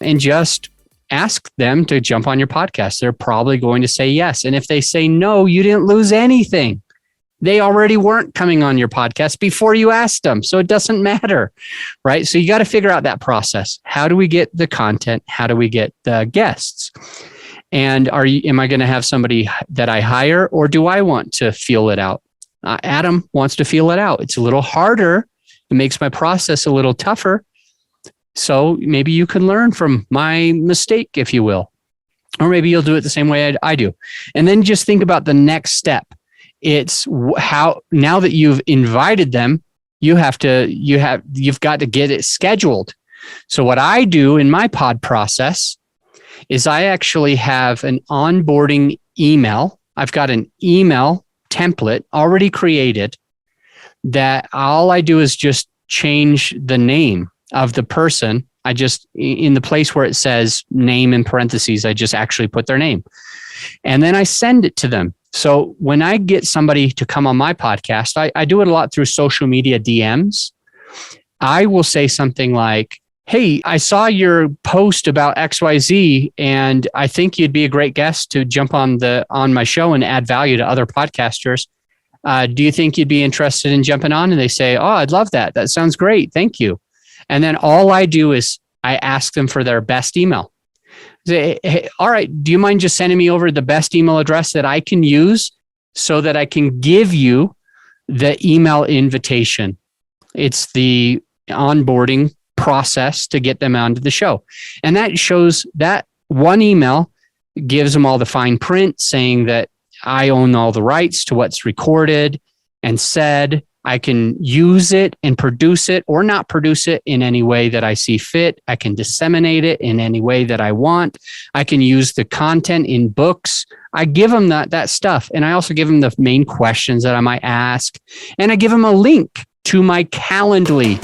and just ask them to jump on your podcast. They're probably going to say yes. And if they say no, you didn't lose anything. They already weren't coming on your podcast before you asked them. So it doesn't matter, right? So you got to figure out that process. How do we get the content? How do we get the guests? And am I going to have somebody that I hire, or do I want to feel it out? Adam wants to feel it out. It's a little harder. It makes my process a little tougher. So maybe you can learn from my mistake, if you will, or maybe you'll do it the same way I do. And then just think about the next step. It's how, now that you've invited them, you've got to get it scheduled. So what I do in my pod process is I actually have an onboarding email. I've got an email template already created that all I do is just change the name of the person. I just, in the place where it says name in parentheses, I just actually put their name. And then I send it to them. So when I get somebody to come on my podcast, I do it a lot through social media DMs. I will say something like, hey, I saw your post about XYZ, and I think you'd be a great guest to jump on my show and add value to other podcasters. Do you think you'd be interested in jumping on? And they say, oh, I'd love that. That sounds great. Thank you. And then all I do is I ask them for their best email. Say, hey, all right, do you mind just sending me over the best email address that I can use so that I can give you the email invitation? It's the onboarding process to get them onto the show. And that shows that one email gives them all the fine print saying that I own all the rights to what's recorded and said. I can use it and produce it or not produce it in any way that I see fit. I can disseminate it in any way that I want. I can use the content in books. I give them that stuff. And I also give them the main questions that I might ask. And I give them a link to my Calendly.